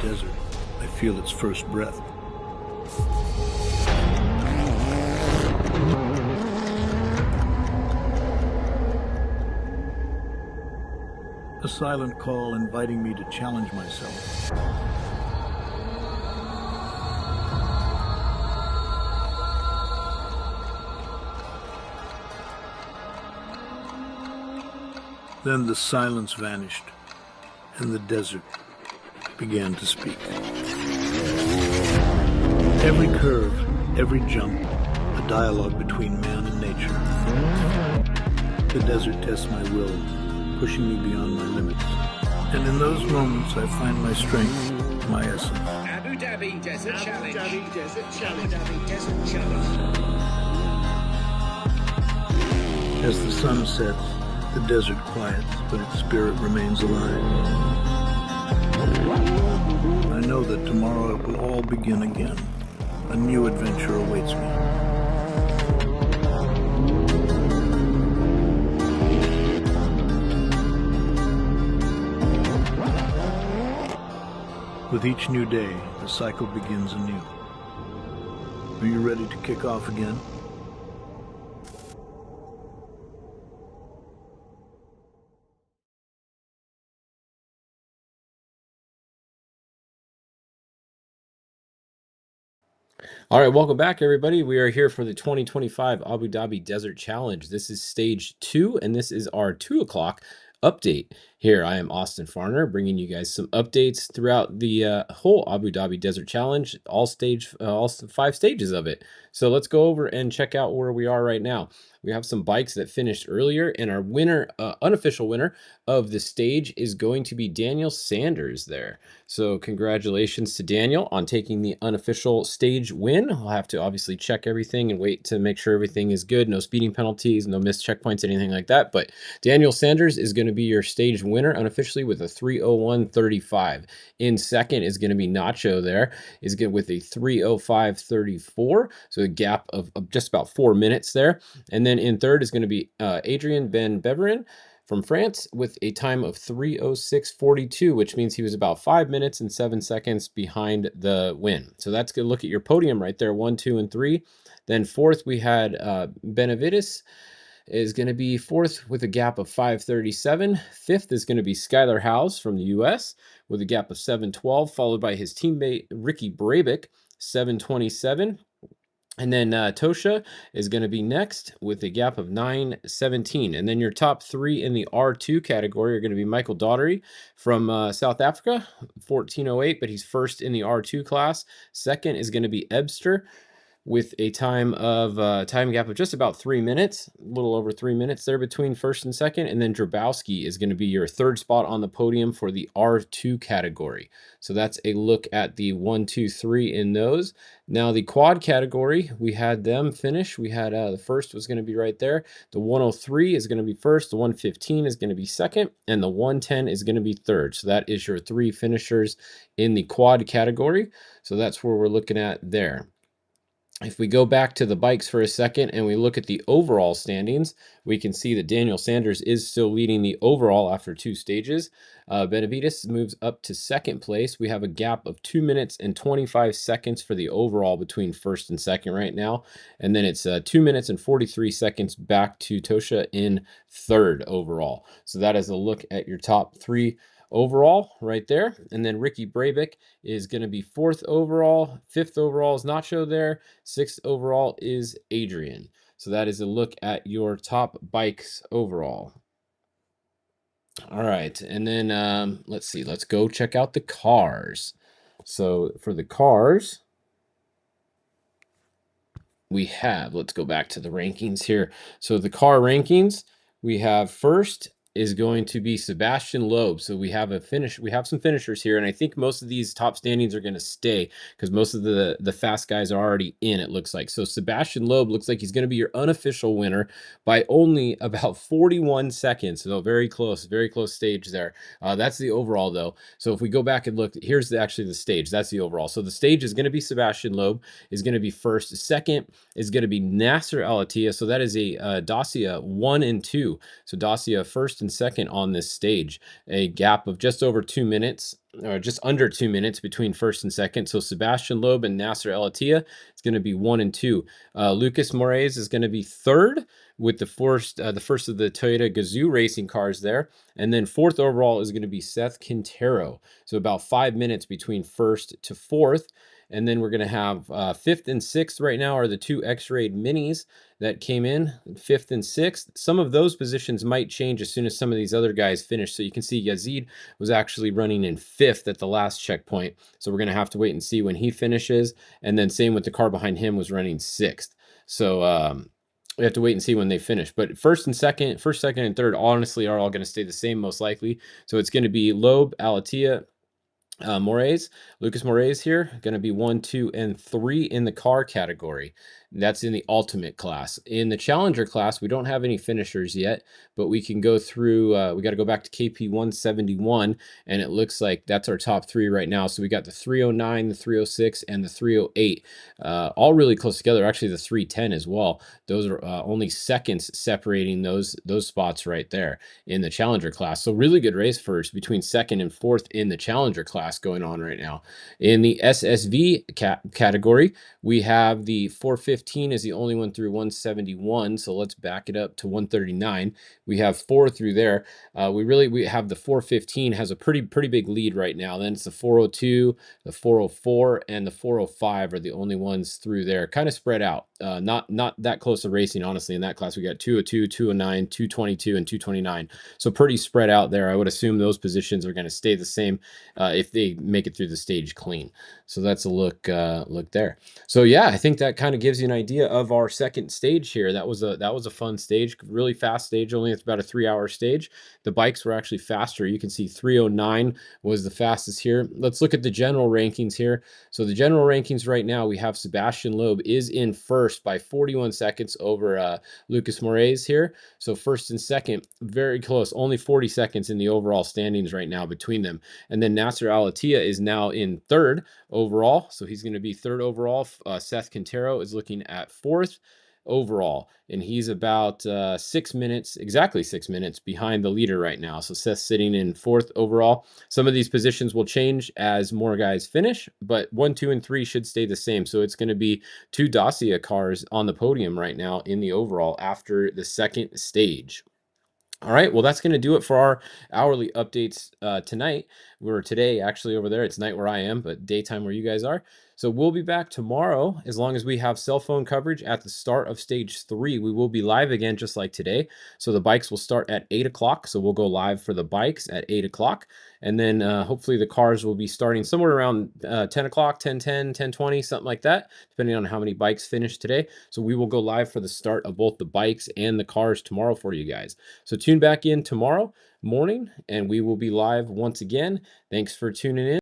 desert, I feel its first breath. A silent call inviting me to challenge myself. Then the silence vanished, and the desert began to speak. Every curve, every jump, a dialogue between man and nature. The desert tests my will, pushing me beyond my limits. And in those moments, I find my strength, my essence. Abu Dhabi Desert Challenge. Abu Dhabi Desert Challenge. Abu Dhabi Desert Challenge. As the sun sets, the desert quiets, but its spirit remains alive. I know that tomorrow it will all begin again. A new adventure awaits me. With each new day, the cycle begins anew. Are you ready to kick off again? All right, welcome back, everybody. We are here for the 2025 Abu Dhabi Desert Challenge. This is stage 2, and this is our 2 o'clock update. Here, I am Austin Farner, bringing you guys some updates throughout the whole Abu Dhabi Desert Challenge, all 5 stages of it. So let's go over and check out where we are right now. We have some bikes that finished earlier, and our winner, unofficial winner of the stage is going to be Daniel Sanders there. So congratulations to Daniel on taking the unofficial stage win. I'll have to obviously check everything and wait to make sure everything is good. No speeding penalties, no missed checkpoints, anything like that. But Daniel Sanders is going to be your stage winner unofficially with a 3:01:35. In second is going to be Nacho there, is good with a 3:05:34. So a gap of just about 4 minutes there. And then in third is going to be Adrien Van Beveren from France with a time of 3:06:42, which means he was about 5 minutes and 7 seconds behind the win. So that's good. Look at your podium right there, 1, 2, and 3. Then fourth, we had Benavides is going to be fourth with a gap of 5:37. Fifth is going to be Skylar Howes from the US with a gap of 7:12, followed by his teammate Ricky Brabeck, 7:27. And then Tosha is going to be next with a gap of 9:17. And then your top 3 in the R2 category are going to be Michael Daugherty from South Africa, 14:08, but he's first in the R2 class. Second is going to be Ebster with a time gap of just about 3 minutes, a little over 3 minutes there between first and second. And then Drabowski is going to be your third spot on the podium for the R2 category. So that's a look at the 1, 2, 3 in those. Now the quad category, we had them finish. We had the first was going to be right there. The 103 is going to be first. The 115 is going to be second. And the 110 is going to be third. So that is your 3 finishers in the quad category. So that's where we're looking at there. If we go back to the bikes for a second and we look at the overall standings, we can see that Daniel Sanders is still leading the overall after 2 stages. Benavides moves up to second place. We have a gap of 2 minutes and 25 seconds for the overall between first and second right now. And then it's 2 minutes and 43 seconds back to Tosha in third overall. So that is a look at your top 3 overall right there. And then Ricky Brabeck is going to be 4th overall. 5th overall is Nacho there. 6th overall is Adrian. So that is a look at your top bikes overall. All right. And then let's see. Let's go check out the cars. So for the cars, we have, let's go back to the rankings here. So the car rankings, we have first is going to be Sebastian Loeb. So we have some finishers here, and I think most of these top standings are going to stay because most of the fast guys are already in, it looks like. So Sebastian Loeb looks like he's going to be your unofficial winner by only about 41 seconds. So very close stage there. That's the overall though. So if we go back and look, here's actually the stage. That's the overall. So the stage is going to be Sebastian Loeb is going to be first. Second is going to be Nasser Al-Attiyah. So that is a Dacia 1 and 2. So Dacia first and second on this stage, a gap of just over 2 minutes. just under 2 minutes between first and second. So Sebastian Loeb and Nasser El Attiyah, it's going to be 1 and 2. Lucas Moraes is going to be third with the first of the Toyota Gazoo racing cars there. And then fourth overall is going to be Seth Quintero. So about 5 minutes between first to fourth. And then we're going to have fifth and sixth right now are the two X-Raid minis that came in, fifth and sixth. Some of those positions might change as soon as some of these other guys finish. So you can see Yazid was actually running in fifth at the last checkpoint. So we're going to have to wait and see when he finishes. And then same with the car behind him was running sixth. So we have to wait and see when they finish. But first, second, and third, honestly, are all going to stay the same most likely. So it's going to be Loeb, Alatia, Lucas Moraes here, going to be 1, 2, and 3 in the car category. That's in the ultimate class. In the challenger class, we don't have any finishers yet, but we can go through, we got to go back to KP 171, and it looks like that's our top 3 right now. So we got the 309, the 306, and the 308, all really close together. Actually, the 310 as well. Those are only seconds separating those spots right there in the challenger class. So really good race first between second and fourth in the challenger class going on right now. In the SSV category, we have the 415 is the only one through 171. So let's back it up to 139. We have 4 through there. We have the 415 has a pretty big lead right now. Then it's the 402, the 404, and the 405 are the only ones through there, kind of spread out. Not that close to racing, honestly. In that class, we got 202, 209, 222, and 229. So pretty spread out there. I would assume those positions are going to stay the same if they make it through the stage clean. So that's a look there. So yeah, I think that kind of gives you an idea of our second stage here. That was a fun stage, really fast stage. Only it's about a 3-hour stage. The bikes were actually faster. You can see 309 was the fastest here. Let's look at the general rankings here. So the general rankings right now, we have Sebastian Loeb is in first by 41 seconds over Lucas Moraes here. So first and second, very close, only 40 seconds in the overall standings right now between them. And then Nasser Al Attiyah is now in third overall. So he's going to be third overall. Seth Quintero is looking at fourth overall, and he's about exactly 6 minutes behind the leader right now. So Seth's sitting in fourth overall. Some of these positions will change as more guys finish, but 1, 2, and 3 should stay the same. So it's going to be 2 Dacia cars on the podium right now in the overall after the second stage. All right, well, that's going to do it for our hourly updates tonight. We're today actually over there. It's night where I am, but daytime where you guys are. So we'll be back tomorrow as long as we have cell phone coverage at the start of stage 3. We will be live again just like today. So the bikes will start at 8 o'clock. So we'll go live for the bikes at 8 o'clock. And then hopefully the cars will be starting somewhere around 10 o'clock, 10:10, 10:20, something like that, depending on how many bikes finish today. So we will go live for the start of both the bikes and the cars tomorrow for you guys. So tune back in tomorrow morning and we will be live once again. Thanks for tuning in.